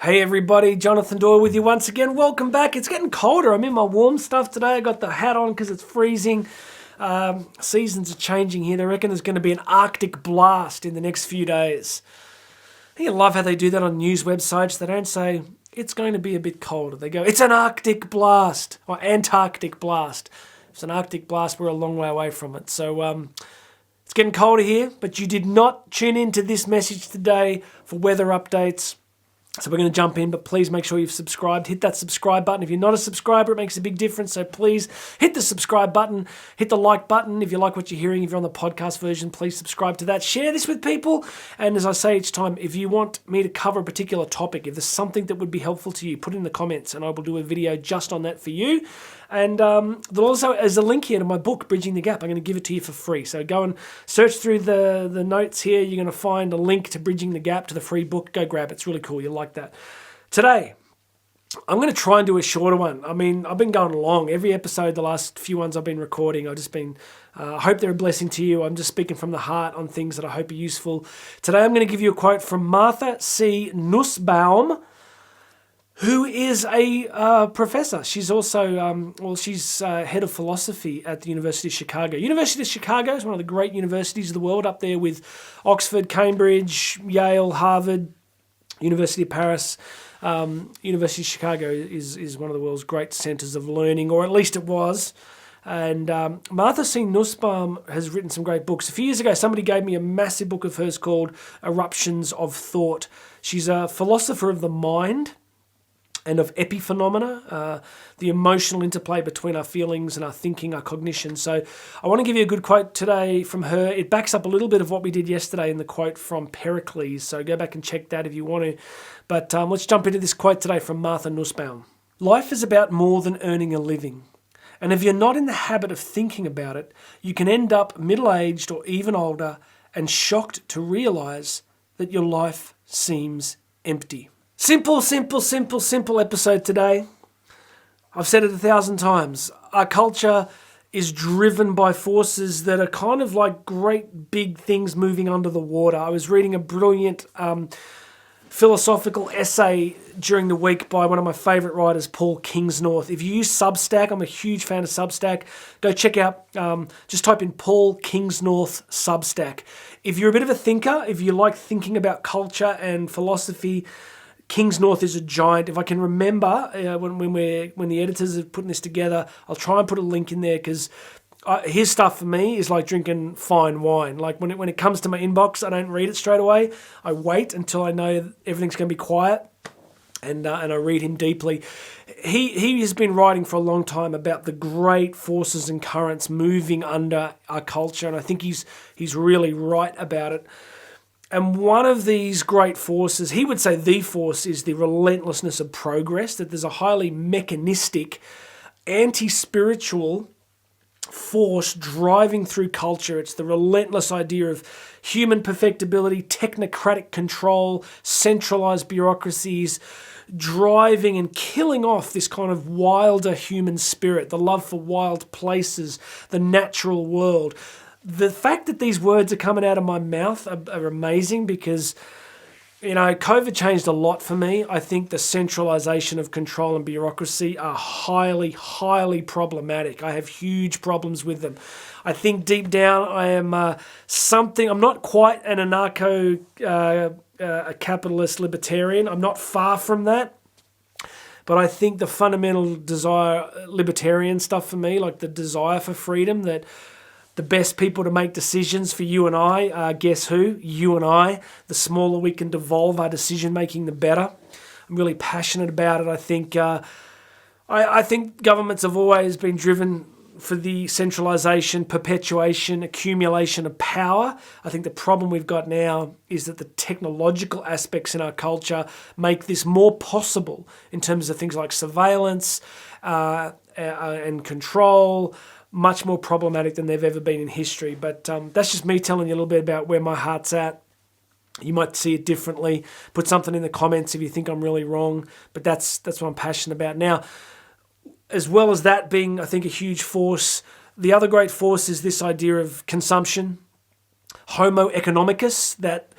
Hey everybody, Jonathan Doyle with you once again. Welcome back. It's getting colder. I'm in my warm stuff today. I got the hat on because it's freezing. Seasons are changing here. They reckon there's going to be an Arctic blast in the next few days. I think I love how they do that on news websites. They don't say it's going to be a bit colder. They go, it's an Arctic blast or Antarctic blast. If it's an Arctic blast, we're a long way away from it. So it's getting colder here, but you did not tune into this message today for weather updates. So we're going to jump in, but please make sure you've subscribed. Hit that subscribe button. If you're not a subscriber, it makes a big difference. So please hit the subscribe button. Hit the like button. If you like what you're hearing, if you're on the podcast version, please subscribe to that. Share this with people. And as I say each time, if you want me to cover a particular topic, if there's something that would be helpful to you, put it in the comments and I will do a video just on that for you. And there also is a link here to my book, Bridging the Gap. I'm going to give it to you for free. So go and search through the notes here. You're going to find a link to Bridging the Gap, to the free book. Go grab it. It's really cool. You'll like that. Today, I'm going to try and do a shorter one. I mean, I've been going long. Every episode, the last few ones I've been recording, I've just been, I hope they're a blessing to you. I'm just speaking from the heart on things that I hope are useful. Today, I'm going to give you a quote from Martha C. Nussbaum, who is a professor. She's also, she's head of philosophy at the University of Chicago. University of Chicago is one of the great universities of the world, up there with Oxford, Cambridge, Yale, Harvard, University of Paris. University of Chicago is one of the world's great centres of learning, or at least it was. And Martha C. Nussbaum has written some great books. A few years ago, somebody gave me a massive book of hers called Eruptions of Thought. She's a philosopher of the mind and of epiphenomena, the emotional interplay between our feelings and our thinking, our cognition. So I want to give you a good quote today from her. It backs up a little bit of what we did yesterday in the quote from Pericles. So go back and check that if you want to. But let's jump into this quote today from Martha Nussbaum. Life is about more than earning a living. And if you're not in the habit of thinking about it, you can end up middle-aged or even older and shocked to realise that your life seems empty. Simple episode today. I've said it 1,000 times. Our culture is driven by forces that are kind of like great big things moving under the water. I was reading a brilliant philosophical essay during the week by one of my favourite writers, Paul Kingsnorth. If you use Substack, I'm a huge fan of Substack. Go check out, just type in Paul Kingsnorth Substack. If you're a bit of a thinker, if you like thinking about culture and philosophy, Kingsnorth is a giant. If I can remember when the editors are putting this together, I'll try and put a link in there because his stuff for me is like drinking fine wine. Like when it comes to my inbox, I don't read it straight away. I wait until I know everything's going to be quiet, and I read him deeply. He has been writing for a long time about the great forces and currents moving under our culture, and I think he's really right about it. And one of these great forces, he would say the force, is the relentlessness of progress, that there's a highly mechanistic, anti-spiritual force driving through culture. It's the relentless idea of human perfectibility, technocratic control, centralized bureaucracies, driving and killing off this kind of wilder human spirit, the love for wild places, the natural world. The fact that these words are coming out of my mouth are amazing because, COVID changed a lot for me. I think the centralization of control and bureaucracy are highly, highly problematic. I have huge problems with them. I think deep down I am I'm not quite an a capitalist libertarian. I'm not far from that. But I think the fundamental desire, libertarian stuff for me, like the desire for freedom, that the best people to make decisions for you and I are, guess who? You and I. The smaller we can devolve our decision-making, the better. I'm really passionate about it. I think I think governments have always been driven for the centralisation, perpetuation, accumulation of power. I think the problem we've got now is that the technological aspects in our culture make this more possible in terms of things like surveillance and control, much more problematic than they've ever been in history. But that's just me telling you a little bit about where my heart's at. You might see it differently. Put something in the comments if you think I'm really wrong. But that's what I'm passionate about. Now, as well as that being, I think, a huge force, the other great force is this idea of consumption, Homo economicus, that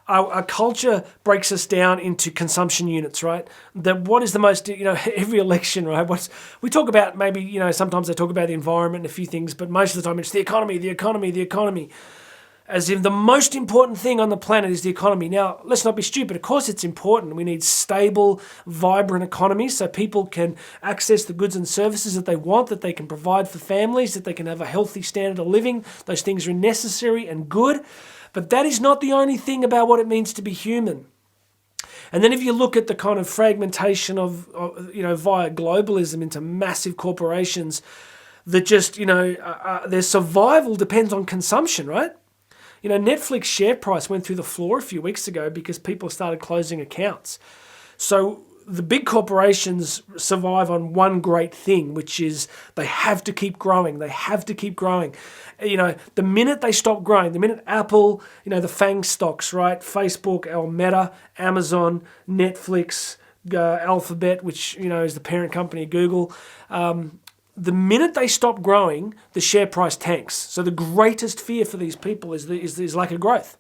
our culture breaks us down into consumption units, right? What is the most, every election, right? We talk about maybe, sometimes they talk about the environment and a few things, but most of the time it's the economy, the economy, the economy. As if the most important thing on the planet is the economy. Now, let's not be stupid. Of course it's important. We need stable, vibrant economies so people can access the goods and services that they want, that they can provide for families, that they can have a healthy standard of living. Those things are necessary and good. But that is not the only thing about what it means to be human. And then if you look at the kind of fragmentation of via globalism into massive corporations that just, their survival depends on consumption, right? Netflix share price went through the floor a few weeks ago because people started closing accounts. So the big corporations survive on one great thing, which is they have to keep growing. They have to keep growing. The minute they stop growing, the minute Apple, the FANG stocks, right? Facebook, or Meta, Amazon, Netflix, Alphabet, which, is the parent company of Google, the minute they stop growing, the share price tanks. So the greatest fear for these people is lack of growth.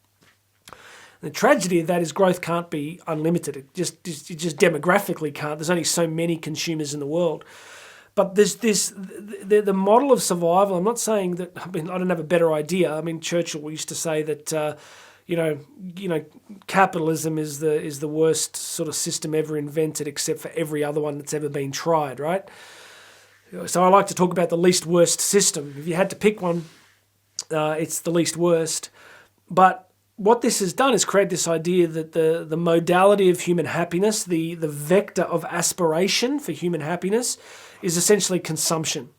The tragedy of that is growth can't be unlimited. It just demographically can't. There's only so many consumers in the world. But there's the model of survival. I'm not saying that. I don't have a better idea. Churchill used to say that capitalism is the worst sort of system ever invented, except for every other one that's ever been tried. Right. So I like to talk about the least worst system. If you had to pick one, it's the least worst. But what this has done is create this idea that the modality of human happiness, the vector of aspiration for human happiness, is essentially consumption.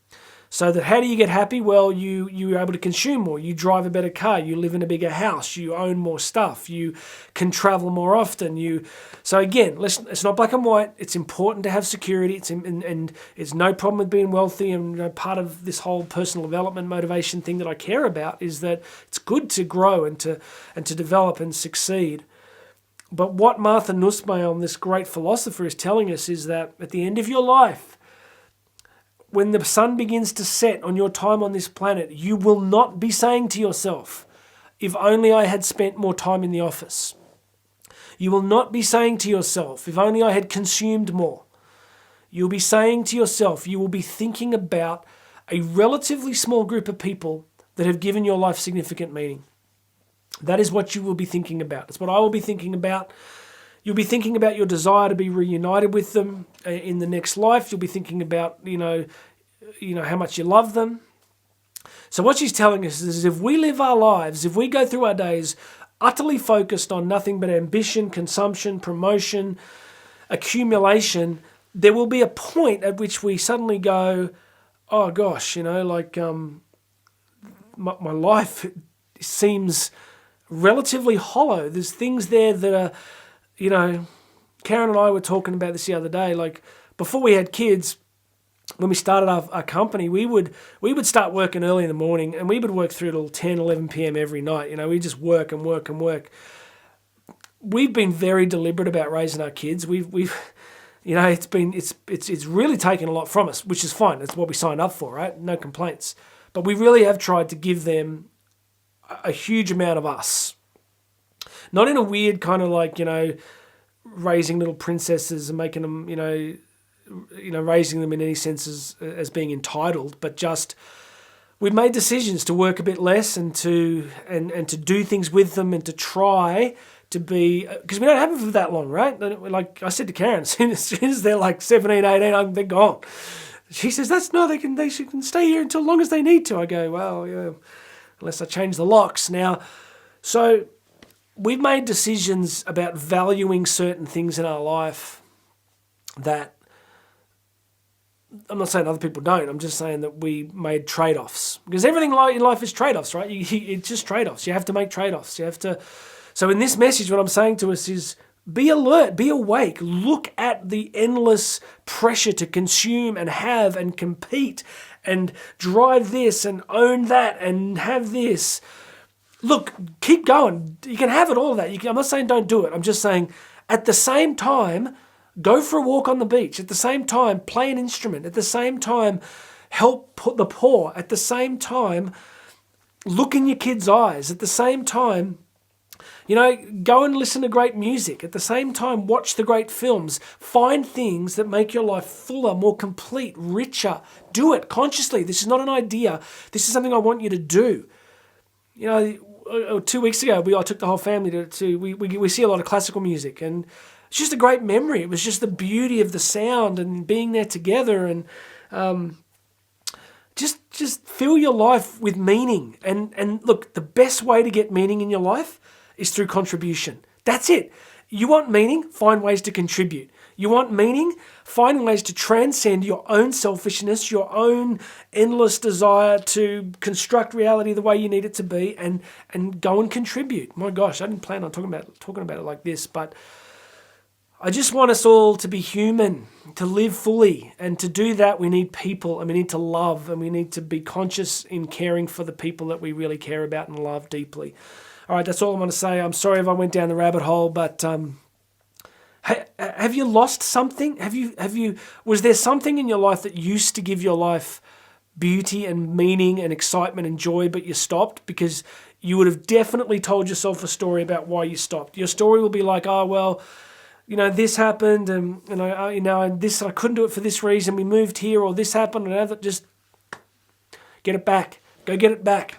So that how do you get happy? Well, you're able to consume more. You drive a better car. You live in a bigger house. You own more stuff. You can travel more often. So again, it's not black and white. It's important to have security. And it's no problem with being wealthy. And part of this whole personal development motivation thing that I care about is that it's good to grow and to develop and succeed. But what Martha Nussbaum, this great philosopher, is telling us is that at the end of your life, when the sun begins to set on your time on this planet, you will not be saying to yourself, if only I had spent more time in the office. You will not be saying to yourself, if only I had consumed more. You'll be saying to yourself, you will be thinking about a relatively small group of people that have given your life significant meaning. That is what you will be thinking about. That's what I will be thinking about. You'll be thinking about your desire to be reunited with them in the next life. You'll be thinking about, how much you love them. So what she's telling us is if we live our lives, if we go through our days utterly focused on nothing but ambition, consumption, promotion, accumulation, there will be a point at which we suddenly go, oh gosh, my life seems relatively hollow. There's things there that are, Karen and I were talking about this the other day. Like before we had kids, when we started our company, we would start working early in the morning and we would work through till 10, 11 p.m. every night. We just work and work and work. We've been very deliberate about raising our kids. We've it's really taken a lot from us, which is fine. That's what we signed up for, right? No complaints. But we really have tried to give them a huge amount of us. Not in a weird kind of like, raising little princesses and making them, raising them in any sense as being entitled, but just we've made decisions to work a bit less and to do things with them and to try to be, because we don't have them for that long, right? Like I said to Karen, as soon as they're like 17, 18, they're gone. She says, they can stay here until as long as they need to. I go, well, yeah, unless I change the locks. Now, so we've made decisions about valuing certain things in our life that I'm not saying other people don't. I'm just saying that we made trade-offs. Because everything in life is trade-offs, right? It's just trade-offs. You have to make trade-offs. You have to. So in this message, what I'm saying to us is be alert, be awake. Look at the endless pressure to consume and have and compete and drive this and own that and have this. Look, keep going. You can have it, all of that. I'm not saying don't do it. I'm just saying at the same time, go for a walk on the beach. At the same time, play an instrument. At the same time, help put the poor. At the same time, look in your kids' eyes. At the same time, You know, go and listen to great music. At the same time, watch the great films. Find things that make your life fuller, more complete, richer. Do it consciously. This is not an idea. This is something I want you to do. You know, 2 weeks ago, I took the whole family we see a lot of classical music, and it's just a great memory. It was just the beauty of the sound and being there together, and just fill your life with meaning. And look, the best way to get meaning in your life is through contribution. That's it. You want meaning? Find ways to contribute. You want meaning? Find ways to transcend your own selfishness, your own endless desire to construct reality the way you need it to be, and go and contribute. My gosh, I didn't plan on talking about it like this, but I just want us all to be human, to live fully. And to do that, we need people, and we need to love, and we need to be conscious in caring for the people that we really care about and love deeply. All right, that's all I want to say. I'm sorry if I went down the rabbit hole, but have you lost something? Was there something in your life that used to give your life beauty and meaning and excitement and joy, but you stopped? Because you would have definitely told yourself a story about why you stopped. Your story will be like, oh, well, you know, this happened, and I couldn't do it for this reason. We moved here, or this happened, and just get it back. Go get it back.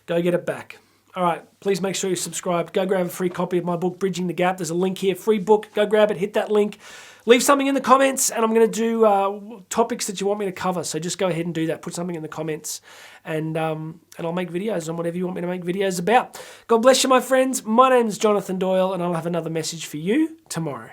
Go get it back. All right, please make sure you subscribe. Go grab a free copy of my book, Bridging the Gap. There's a link here, free book. Go grab it, hit that link. Leave something in the comments, and I'm going to do topics that you want me to cover. So just go ahead and do that. Put something in the comments, and I'll make videos on whatever you want me to make videos about. God bless you, my friends. My name's Jonathan Doyle, and I'll have another message for you tomorrow.